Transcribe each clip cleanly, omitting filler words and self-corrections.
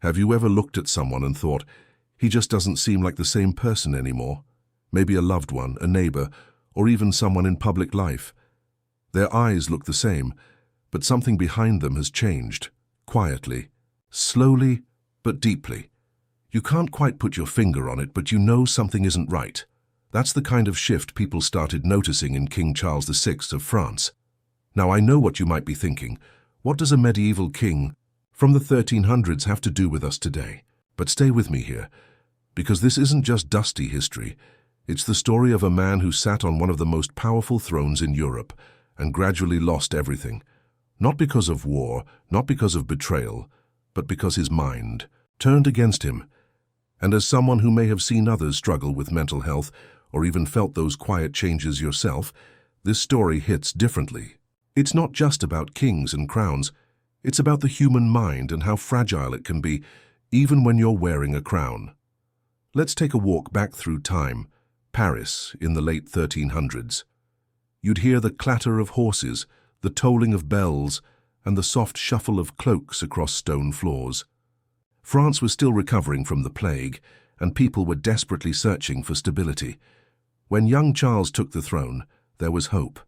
Have you ever looked at someone and thought, he just doesn't seem like the same person anymore? Maybe a loved one, a neighbor, or even someone in public life. Their eyes look the same, but something behind them has changed, quietly, slowly, but deeply. You can't quite put your finger on it, but you know something isn't right. That's the kind of shift people started noticing in King Charles VI of France. Now, I know what you might be thinking. What does a medieval king from the 1300s have to do with us today? But stay with me here, because this isn't just dusty history. It's the story of a man who sat on one of the most powerful thrones in Europe and gradually lost everything. Not because of war, not because of betrayal, but because his mind turned against him. And as someone who may have seen others struggle with mental health or even felt those quiet changes yourself, this story hits differently. It's not just about kings and crowns. It's about the human mind and how fragile it can be, even when you're wearing a crown. Let's take a walk back through time, Paris in the late 1300s. You'd hear the clatter of horses, the tolling of bells, and the soft shuffle of cloaks across stone floors. France was still recovering from the plague, and people were desperately searching for stability. When young Charles took the throne, there was hope.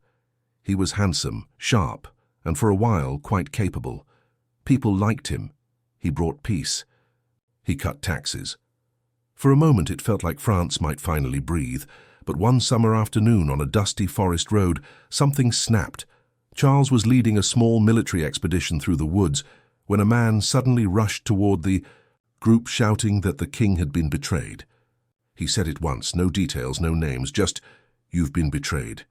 He was handsome, sharp, and for a while quite capable. People liked him. He brought peace. He cut taxes. For a moment it felt like France might finally breathe, but one summer afternoon on a dusty forest road, something snapped. Charles was leading a small military expedition through the woods when a man suddenly rushed toward the group, shouting that the king had been betrayed. He said it once, no details, no names, just, "You've been betrayed."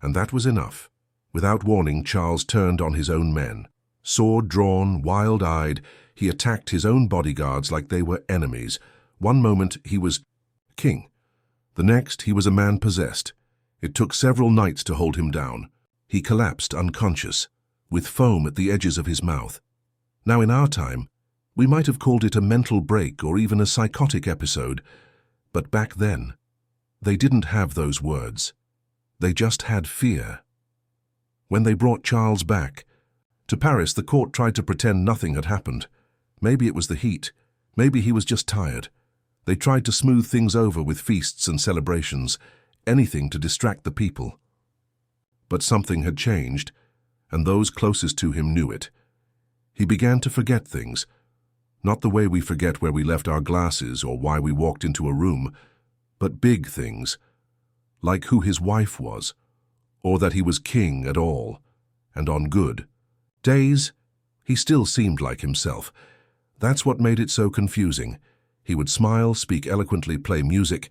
And that was enough. Without warning, Charles turned on his own men. Sword drawn, wild-eyed, he attacked his own bodyguards like they were enemies. One moment he was king. The next he was a man possessed. It took several nights to hold him down. He collapsed unconscious, with foam at the edges of his mouth. Now in our time, we might have called it a mental break or even a psychotic episode, but back then, they didn't have those words. They just had fear. When they brought Charles back to Paris, the court tried to pretend nothing had happened. Maybe it was the heat. Maybe he was just tired. They tried to smooth things over with feasts and celebrations, anything to distract the people. But something had changed, and those closest to him knew it. He began to forget things, not the way we forget where we left our glasses or why we walked into a room, but big things, like who his wife was, or that he was king at all, and on good days, he still seemed like himself. That's what made it so confusing. He would smile, speak eloquently, play music,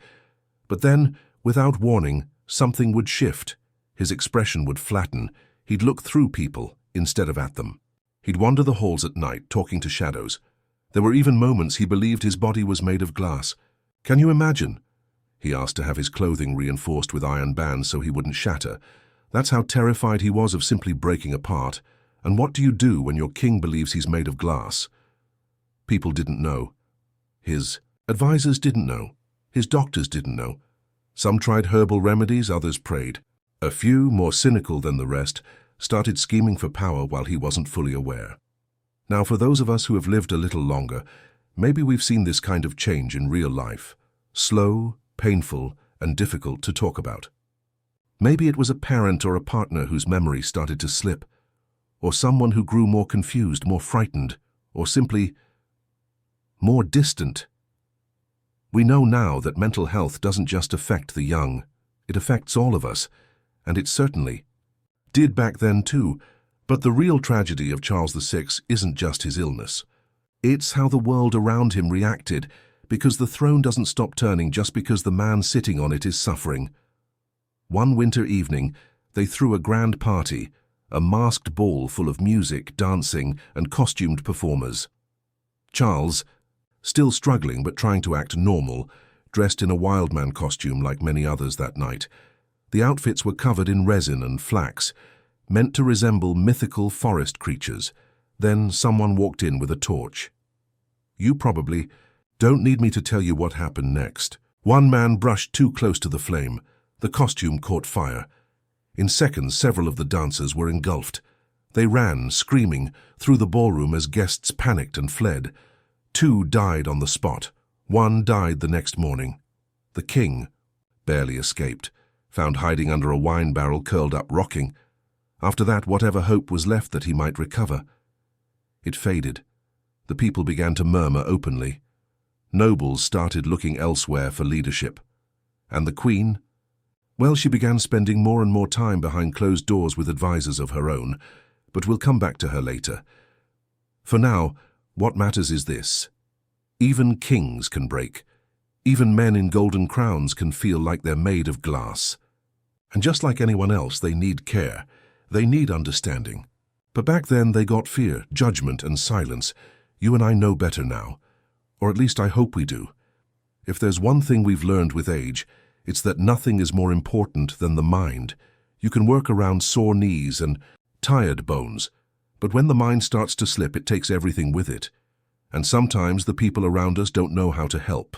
but then, without warning, something would shift. His expression would flatten. He'd look through people instead of at them. He'd wander the halls at night, talking to shadows. There were even moments he believed his body was made of glass. Can you imagine? He asked to have his clothing reinforced with iron bands so he wouldn't shatter. That's how terrified he was of simply breaking apart. And what do you do when your king believes he's made of glass? People didn't know. His advisors didn't know. His doctors didn't know. Some tried herbal remedies, others prayed. A few, more cynical than the rest, started scheming for power while he wasn't fully aware. Now, for those of us who have lived a little longer, maybe we've seen this kind of change in real life. Slow, painful, and difficult to talk about. Maybe it was a parent or a partner whose memory started to slip, or someone who grew more confused, more frightened, or simply more distant. We know now that mental health doesn't just affect the young, it affects all of us, and it certainly did back then too. But the real tragedy of Charles VI isn't just his illness. It's how the world around him reacted, because the throne doesn't stop turning just because the man sitting on it is suffering. One winter evening, they threw a grand party, a masked ball full of music, dancing, and costumed performers. Charles, still struggling but trying to act normal, dressed in a wild man costume like many others that night. The outfits were covered in resin and flax, meant to resemble mythical forest creatures. Then someone walked in with a torch. You probably don't need me to tell you what happened next. One man brushed too close to the flame. The costume caught fire. In seconds, several of the dancers were engulfed. They ran, screaming, through the ballroom as guests panicked and fled. 2 died on the spot. 1 died the next morning. The king barely escaped, found hiding under a wine barrel, curled up, rocking. After that, whatever hope was left that he might recover, it faded. The people began to murmur openly. Nobles started looking elsewhere for leadership. And the queen? Well, she began spending more and more time behind closed doors with advisors of her own, but we'll come back to her later. For now, what matters is this. Even kings can break. Even men in golden crowns can feel like they're made of glass. And just like anyone else, they need care. They need understanding. But back then they got fear, judgment, and silence. You and I know better now. Or at least I hope we do. If there's one thing we've learned with age, it's that nothing is more important than the mind. You can work around sore knees and tired bones, but when the mind starts to slip, it takes everything with it. And sometimes the people around us don't know how to help.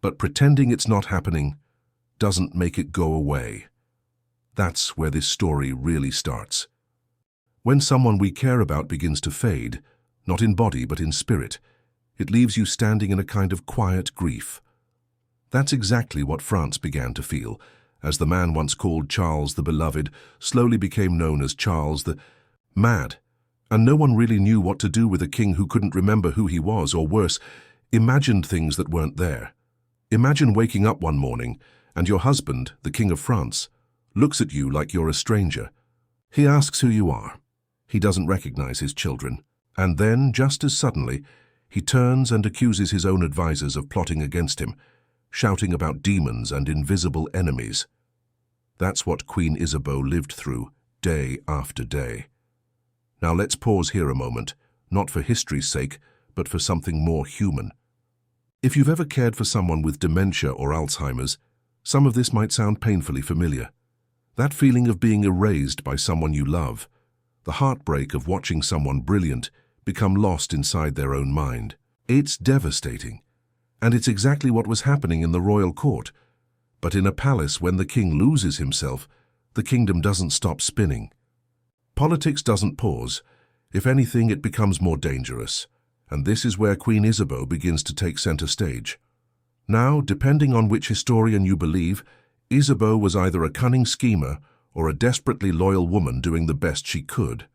But pretending it's not happening doesn't make it go away. That's where this story really starts. When someone we care about begins to fade, not in body but in spirit, it leaves you standing in a kind of quiet grief. That's exactly what France began to feel, as the man once called Charles the Beloved slowly became known as Charles the Mad. And no one really knew what to do with a king who couldn't remember who he was, or worse, imagined things that weren't there. Imagine waking up one morning and your husband, the King of France, looks at you like you're a stranger. He asks who you are. He doesn't recognize his children. And then, just as suddenly, he turns and accuses his own advisors of plotting against him, shouting about demons and invisible enemies. That's what Queen Isabeau lived through, day after day. Now let's pause here a moment, not for history's sake, but for something more human. If you've ever cared for someone with dementia or Alzheimer's, some of this might sound painfully familiar. That feeling of being erased by someone you love, the heartbreak of watching someone brilliant become lost inside their own mind. It's devastating. And it's exactly what was happening in the royal court. But in a palace, when the king loses himself, the kingdom doesn't stop spinning. Politics doesn't pause. If anything, it becomes more dangerous. And this is where Queen Isabeau begins to take center stage. Now, depending on which historian you believe, Isabeau was either a cunning schemer or a desperately loyal woman doing the best she could.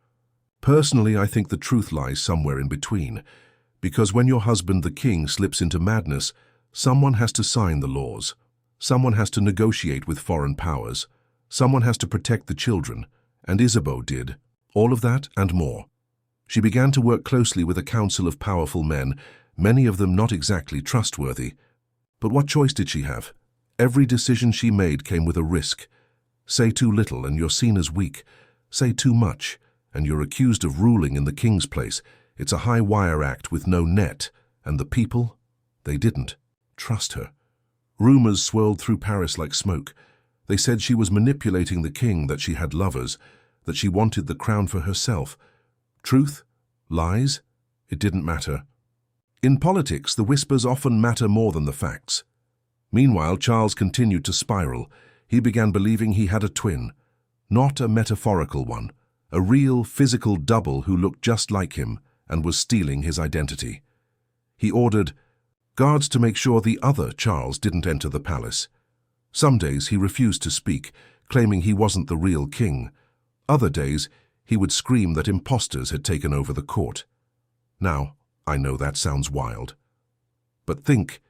Personally, I think the truth lies somewhere in between, because when your husband, the king, slips into madness, someone has to sign the laws. Someone has to negotiate with foreign powers. Someone has to protect the children, and Isabeau did. All of that and more. She began to work closely with a council of powerful men, many of them not exactly trustworthy. But what choice did she have? Every decision she made came with a risk. Say too little and you're seen as weak. Say too much and you're accused of ruling in the king's place. It's a high-wire act with no net. And the people? They didn't trust her. Rumors swirled through Paris like smoke. They said she was manipulating the king, that she had lovers, that she wanted the crown for herself. Truth? Lies? It didn't matter. In politics, the whispers often matter more than the facts. Meanwhile, Charles continued to spiral. He began believing he had a twin. Not a metaphorical one. A real, physical double who looked just like him and was stealing his identity. He ordered guards to make sure the other Charles didn't enter the palace. Some days he refused to speak, claiming he wasn't the real king. Other days he would scream that imposters had taken over the court. Now, I know that sounds wild. But think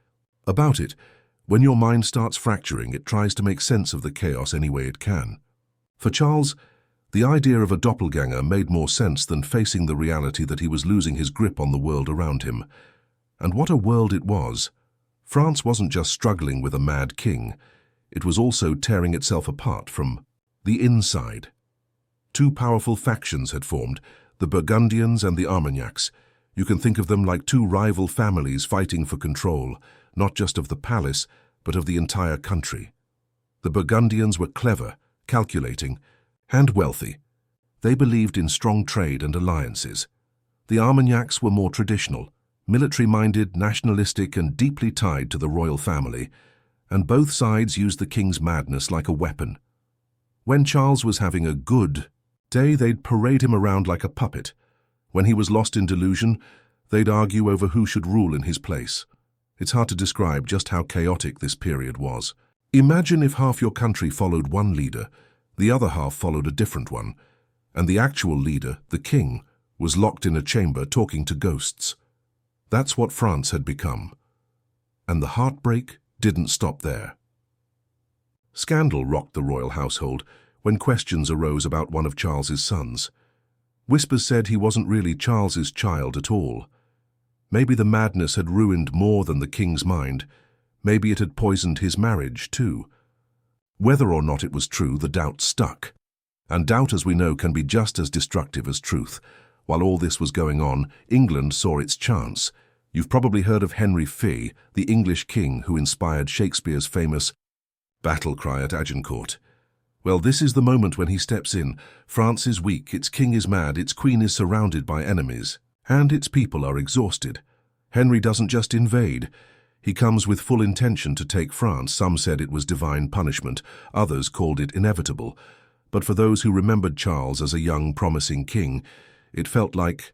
about it. When your mind starts fracturing, it tries to make sense of the chaos any way it can. For Charles, the idea of a doppelganger made more sense than facing the reality that he was losing his grip on the world around him. And what a world it was. France wasn't just struggling with a mad king. It was also tearing itself apart from the inside. Two powerful factions had formed, the Burgundians and the Armagnacs. You can think of them like two rival families fighting for control, not just of the palace, but of the entire country. The Burgundians were clever, calculating, and wealthy. They believed in strong trade and alliances. The Armagnacs were more traditional, military-minded, nationalistic, and deeply tied to the royal family, and both sides used the king's madness like a weapon. When Charles was having a good day, they'd parade him around like a puppet. When he was lost in delusion, They'd argue over who should rule in his place. It's hard to describe just how chaotic this period was. Imagine if half your country followed one leader, the other half followed a different one, and the actual leader, the king, was locked in a chamber talking to ghosts. That's what France had become. And the heartbreak didn't stop there. Scandal rocked the royal household when questions arose about one of Charles's sons. Whispers said he wasn't really Charles's child at all. Maybe the madness had ruined more than the king's mind. Maybe it had poisoned his marriage, too. Whether or not it was true, the doubt stuck. And doubt, as we know, can be just as destructive as truth. While all this was going on, England saw its chance. You've probably heard of Henry V, the English king who inspired Shakespeare's famous battle cry at Agincourt. Well, this is the moment when he steps in. France is weak, its king is mad, its queen is surrounded by enemies, and its people are exhausted. Henry doesn't just invade. He comes with full intention to take France. Some said it was divine punishment, others called it inevitable. But for those who remembered Charles as a young, promising king, it felt like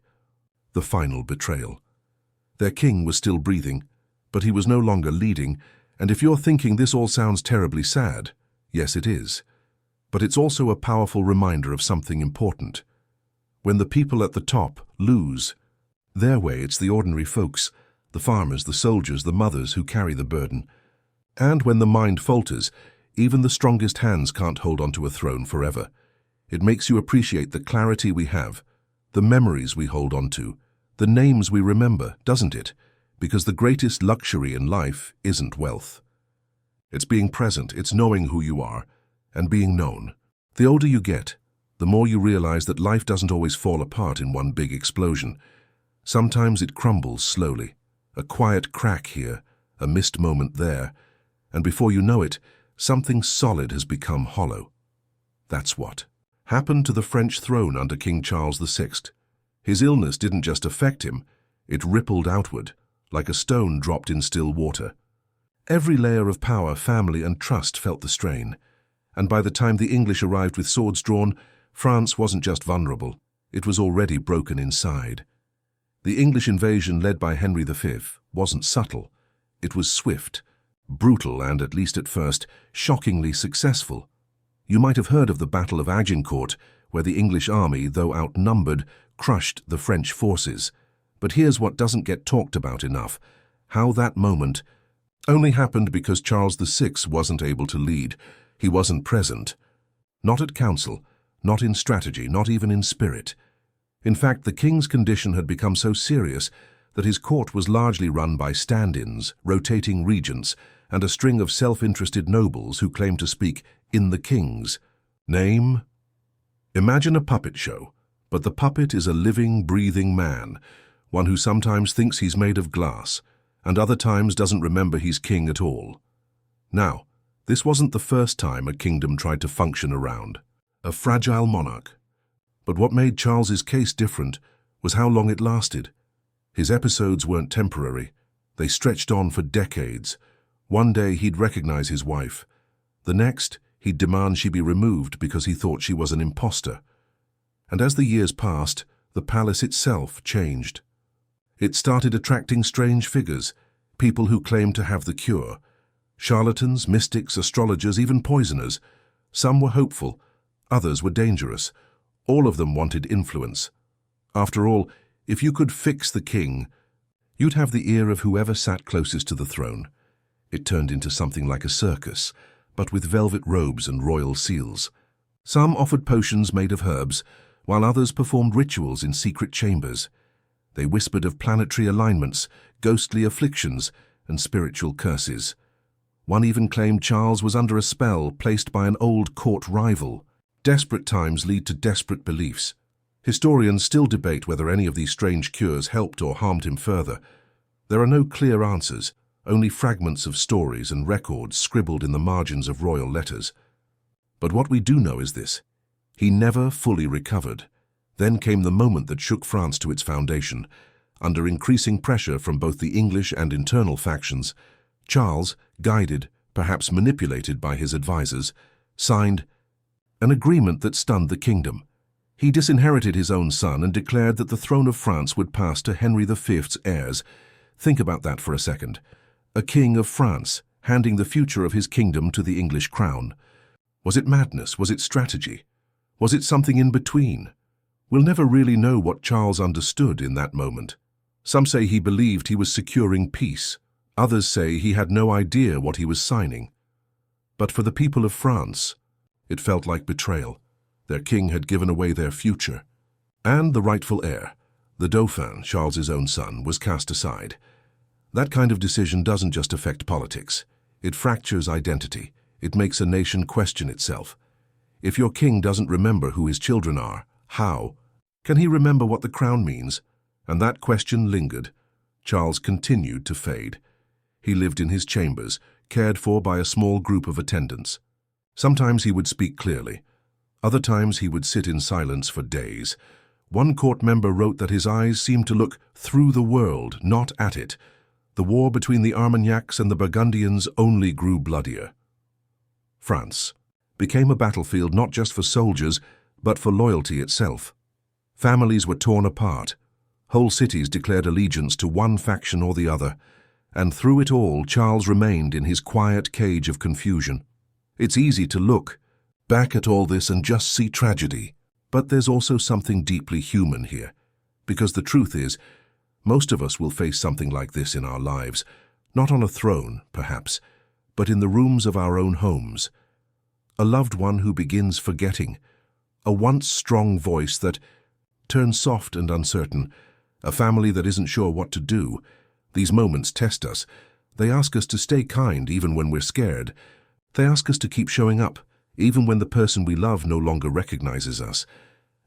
the final betrayal. Their king was still breathing, but he was no longer leading, and if you're thinking this all sounds terribly sad, yes it is. But it's also a powerful reminder of something important. When the people at the top lose their way, it's the ordinary folks, the farmers, the soldiers, the mothers who carry the burden. And when the mind falters, even the strongest hands can't hold onto a throne forever. It makes you appreciate the clarity we have, the memories we hold onto, the names we remember, doesn't it? Because the greatest luxury in life isn't wealth. It's being present, it's knowing who you are, and being known. The older you get, the more you realize that life doesn't always fall apart in one big explosion. Sometimes it crumbles slowly, a quiet crack here, a missed moment there, and before you know it, something solid has become hollow. That's what happened to the French throne under King Charles VI. His illness didn't just affect him, it rippled outward, like a stone dropped in still water. Every layer of power, family, and trust felt the strain. And by the time the English arrived with swords drawn, France wasn't just vulnerable, it was already broken inside. The English invasion led by Henry V wasn't subtle. It was swift, brutal, and, at least at first, shockingly successful. You might have heard of the Battle of Agincourt, where the English army, though outnumbered, crushed the French forces. But here's what doesn't get talked about enough: how that moment only happened because Charles VI wasn't able to lead. He wasn't present. Not at council, not in strategy, not even in spirit. In fact, the king's condition had become so serious that his court was largely run by stand-ins, rotating regents, and a string of self-interested nobles who claimed to speak in the king's name. Imagine a puppet show, but the puppet is a living, breathing man, one who sometimes thinks he's made of glass, and other times doesn't remember he's king at all. Now, this wasn't the first time a kingdom tried to function around a fragile monarch. But what made Charles's case different was how long it lasted. His episodes weren't temporary. They stretched on for decades. One day he'd recognize his wife. The next, he'd demand she be removed because he thought she was an imposter. And as the years passed, the palace itself changed. It started attracting strange figures, people who claimed to have the cure. Charlatans, mystics, astrologers, even poisoners. Some were hopeful, others were dangerous. All of them wanted influence. After all, if you could fix the king, you'd have the ear of whoever sat closest to the throne. It turned into something like a circus, but with velvet robes and royal seals. Some offered potions made of herbs, while others performed rituals in secret chambers. They whispered of planetary alignments, ghostly afflictions, and spiritual curses. One even claimed Charles was under a spell placed by an old court rival. Desperate times lead to desperate beliefs. Historians still debate whether any of these strange cures helped or harmed him further. There are no clear answers, only fragments of stories and records scribbled in the margins of royal letters. But what we do know is this: he never fully recovered. Then came the moment that shook France to its foundation. Under increasing pressure from both the English and internal factions, Charles, guided, perhaps manipulated by his advisors, signed an agreement that stunned the kingdom. He disinherited his own son and declared that the throne of France would pass to Henry V's heirs. Think about that for a second. A king of France, handing the future of his kingdom to the English crown. Was it madness? Was it strategy? Was it something in between? We'll never really know what Charles understood in that moment. Some say he believed he was securing peace. Others say he had no idea what he was signing. But for the people of France, it felt like betrayal. Their king had given away their future. And the rightful heir, the Dauphin, Charles's own son, was cast aside. That kind of decision doesn't just affect politics. It fractures identity. It makes a nation question itself. If your king doesn't remember who his children are, how? Can he remember what the crown means? And that question lingered. Charles continued to fade. He lived in his chambers, cared for by a small group of attendants. Sometimes he would speak clearly. Other times he would sit in silence for days. One court member wrote that his eyes seemed to look through the world, not at it. The war between the Armagnacs and the Burgundians only grew bloodier. France became a battlefield not just for soldiers, but for loyalty itself. Families were torn apart. Whole cities declared allegiance to one faction or the other. And through it all, Charles remained in his quiet cage of confusion. It's easy to look back at all this and just see tragedy. But there's also something deeply human here. Because the truth is, most of us will face something like this in our lives. Not on a throne, perhaps, but in the rooms of our own homes. A loved one who begins forgetting. A once strong voice that turns soft and uncertain. A family that isn't sure what to do. These moments test us. They ask us to stay kind even when we're scared. They ask us to keep showing up, even when the person we love no longer recognizes us.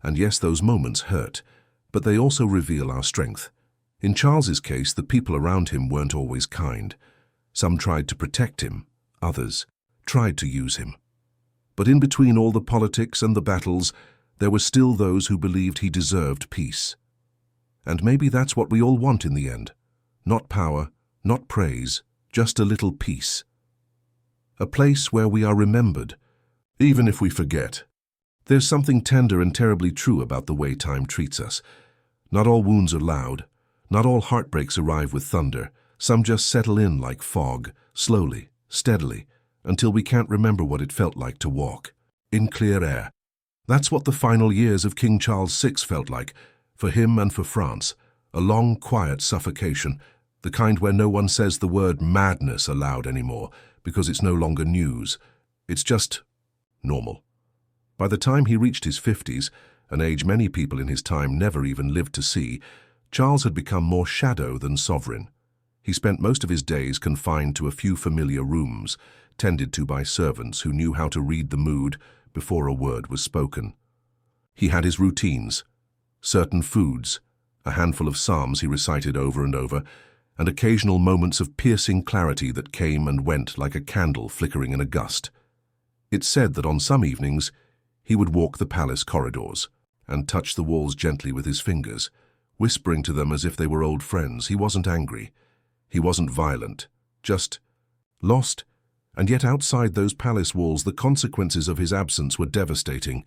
And yes, those moments hurt, but they also reveal our strength. In Charles's case, the people around him weren't always kind. Some tried to protect him, others tried to use him. But in between all the politics and the battles, there were still those who believed he deserved peace. And maybe that's what we all want in the end. Not power, not praise, just a little peace. A place where we are remembered, even if we forget. There's something tender and terribly true about the way time treats us. Not all wounds are loud. Not all heartbreaks arrive with thunder. Some just settle in like fog, slowly, steadily, until we can't remember what it felt like to walk in clear air. That's what the final years of King Charles VI felt like, for him and for France. A long, quiet suffocation, the kind where no one says the word madness aloud anymore, because it's no longer news. It's just normal. By the time he reached his 50s, an age many people in his time never even lived to see, Charles had become more shadow than sovereign. He spent most of his days confined to a few familiar rooms, tended to by servants who knew how to read the mood before a word was spoken. He had his routines, certain foods, a handful of psalms he recited over and over, and occasional moments of piercing clarity that came and went like a candle flickering in a gust. It's said that on some evenings he would walk the palace corridors and touch the walls gently with his fingers, whispering to them as if they were old friends. He wasn't angry. He wasn't violent. Just lost. And yet outside those palace walls, the consequences of his absence were devastating.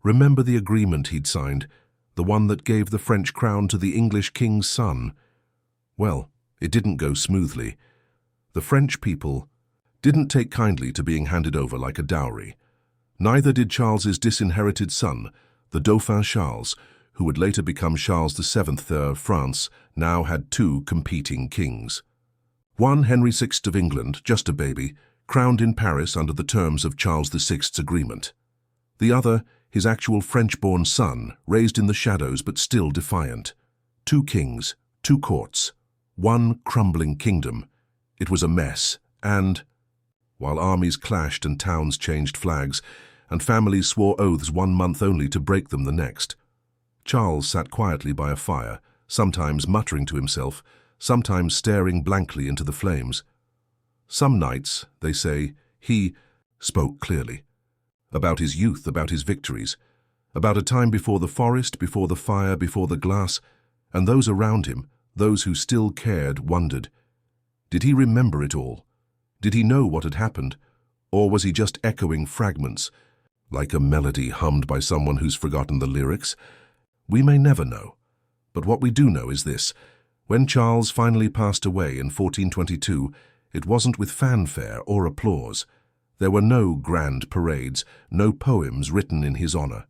Remember the agreement he'd signed, the one that gave the French crown to the English king's son? Well, it didn't go smoothly. The French people didn't take kindly to being handed over like a dowry. Neither did Charles's disinherited son, the Dauphin Charles, who would later become Charles VII of France, now had two competing kings. One, Henry VI of England, just a baby, crowned in Paris under the terms of Charles VI's agreement. The other, his actual French-born son, raised in the shadows but still defiant. Two kings, two courts, one crumbling kingdom. It was a mess, and while armies clashed and towns changed flags, and families swore oaths 1 month only to break them the next, Charles sat quietly by a fire, sometimes muttering to himself, sometimes staring blankly into the flames. Some nights, they say, he spoke clearly. About his youth, about his victories, about a time before the forest, before the fire, before the glass, and those around him, those who still cared, wondered. Did he remember it all? Did he know what had happened? Or was he just echoing fragments? like a melody hummed by someone who's forgotten the lyrics? We may never know. But what we do know is this. When Charles finally passed away in 1422, it wasn't with fanfare or applause. There were no grand parades, no poems written in his honor.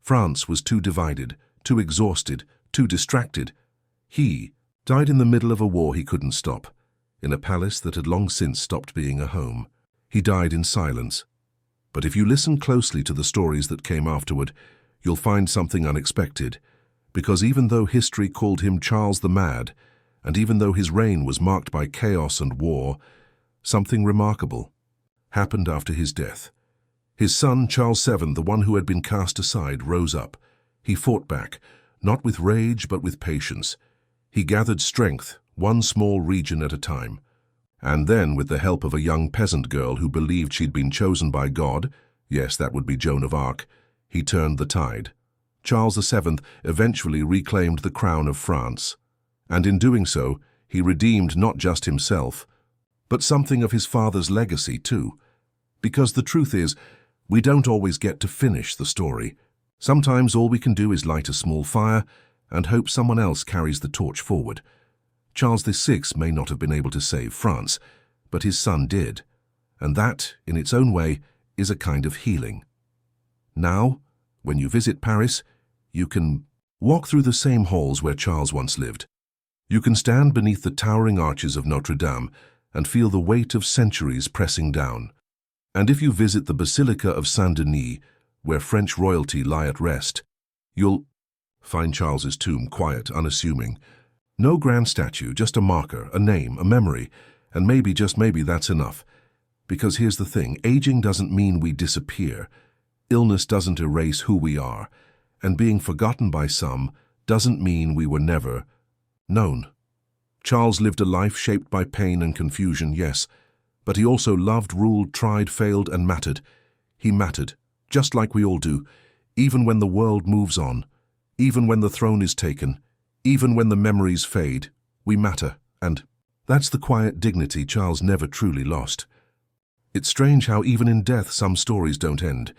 France was too divided, too exhausted, too distracted. He died in the middle of a war he couldn't stop, in a palace that had long since stopped being a home. He died in silence. But if you listen closely to the stories that came afterward, you'll find something unexpected, because even though history called him Charles the Mad, and even though his reign was marked by chaos and war, something remarkable happened after his death. His son, Charles VII, the one who had been cast aside, rose up. He fought back, not with rage but with patience. He gathered strength, one small region at a time. And then, with the help of a young peasant girl who believed she'd been chosen by God, yes, that would be Joan of Arc, he turned the tide. Charles VII eventually reclaimed the crown of France. And in doing so, he redeemed not just himself, but something of his father's legacy too. Because the truth is, we don't always get to finish the story. Sometimes all we can do is light a small fire and hope someone else carries the torch forward. Charles VI may not have been able to save France, but his son did. And that, in its own way, is a kind of healing. Now, when you visit Paris, you can walk through the same halls where Charles once lived. You can stand beneath the towering arches of Notre Dame and feel the weight of centuries pressing down. And if you visit the Basilica of Saint-Denis, where French royalty lie at rest, you'll find Charles's tomb quiet, unassuming. No grand statue, just a marker, a name, a memory, and maybe, just maybe, that's enough. Because here's the thing, aging doesn't mean we disappear. Illness doesn't erase who we are, and being forgotten by some doesn't mean we were never known. Charles lived a life shaped by pain and confusion, yes, but he also loved, ruled, tried, failed, and mattered. He mattered, just like we all do, even when the world moves on, even when the throne is taken, even when the memories fade, we matter, and that's the quiet dignity Charles never truly lost. It's strange how even in death some stories don't end.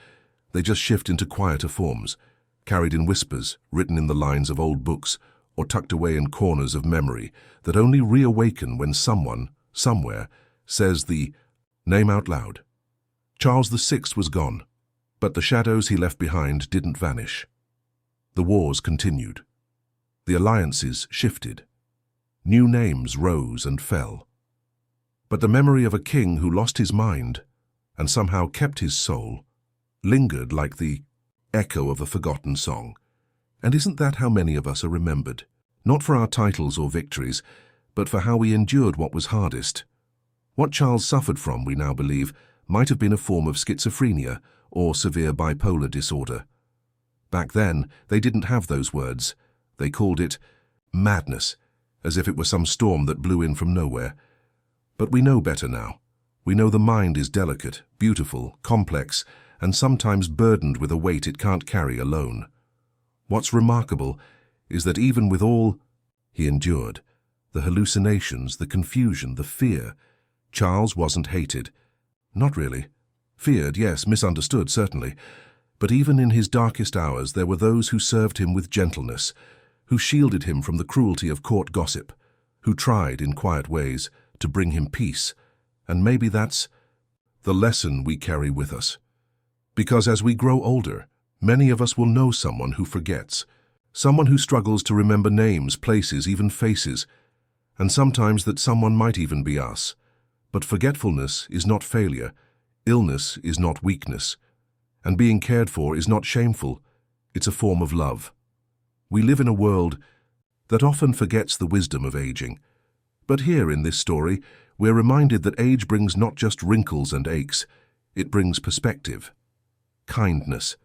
They just shift into quieter forms, carried in whispers, written in the lines of old books, or tucked away in corners of memory that only reawaken when someone, somewhere, says the name out loud. Charles VI was gone, but the shadows he left behind didn't vanish. The wars continued. The alliances shifted. New names rose and fell. But the memory of a king who lost his mind and somehow kept his soul lingered like the echo of a forgotten song. And isn't that how many of us are remembered? Not for our titles or victories, but for how we endured what was hardest. What Charles suffered from, we now believe, might have been a form of schizophrenia or severe bipolar disorder. Back then, they didn't have those words. They called it madness, as if it were some storm that blew in from nowhere. But we know better now. We know the mind is delicate, beautiful, complex, and sometimes burdened with a weight it can't carry alone. What's remarkable is that even with all he endured, the hallucinations, the confusion, the fear, Charles wasn't hated. Not really. Feared, yes, misunderstood, certainly. But even in his darkest hours, there were those who served him with gentleness, who shielded him from the cruelty of court gossip, who tried, in quiet ways, to bring him peace. And maybe that's the lesson we carry with us. Because as we grow older, many of us will know someone who forgets, someone who struggles to remember names, places, even faces, and sometimes that someone might even be us. But forgetfulness is not failure, illness is not weakness, and being cared for is not shameful, it's a form of love. We live in a world that often forgets the wisdom of aging. But here in this story, we're reminded that age brings not just wrinkles and aches, it brings perspective, kindness,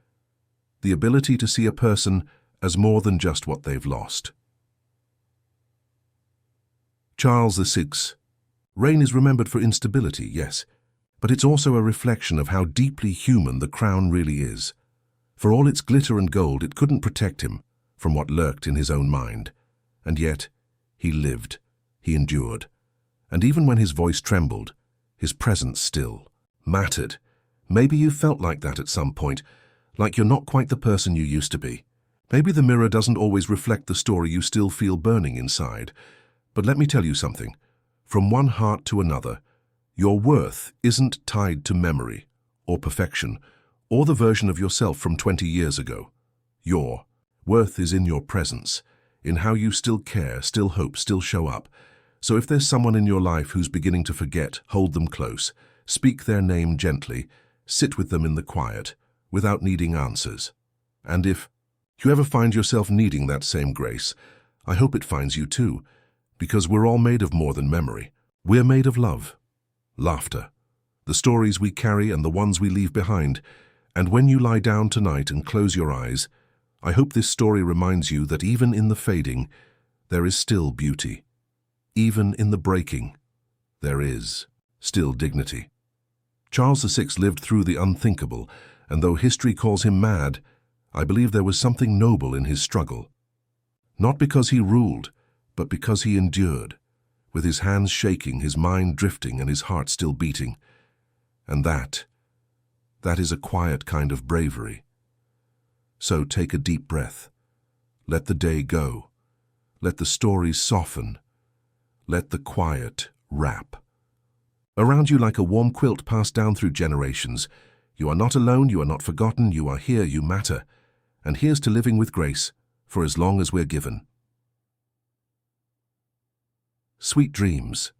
the ability to see a person as more than just what they've lost. Charles VI's reign is remembered for instability, yes, but it's also a reflection of how deeply human the crown really is. For all its glitter and gold, it couldn't protect him from what lurked in his own mind. And yet, he lived, he endured, and even when his voice trembled, his presence still mattered, Maybe you felt like that at some point, like you're not quite the person you used to be. Maybe the mirror doesn't always reflect the story you still feel burning inside. But let me tell you something. From one heart to another, your worth isn't tied to memory or perfection or the version of yourself from 20 years ago. Your worth is in your presence, in how you still care, still hope, still show up. So if there's someone in your life who's beginning to forget, hold them close, speak their name gently, sit with them in the quiet, without needing answers. And if you ever find yourself needing that same grace, I hope it finds you too, because we're all made of more than memory. We're made of love, laughter, the stories we carry and the ones we leave behind. And when you lie down tonight and close your eyes, I hope this story reminds you that even in the fading, there is still beauty. Even in the breaking, there is still dignity. Charles VI lived through the unthinkable, and though history calls him mad, I believe there was something noble in his struggle. Not because he ruled, but because he endured, with his hands shaking, his mind drifting, and his heart still beating. And that is a quiet kind of bravery. So take a deep breath. Let the day go. Let the stories soften. Let the quiet wrap around you like a warm quilt passed down through generations. You are not alone, you are not forgotten, you are here, you matter. And here's to living with grace for as long as we're given. Sweet dreams.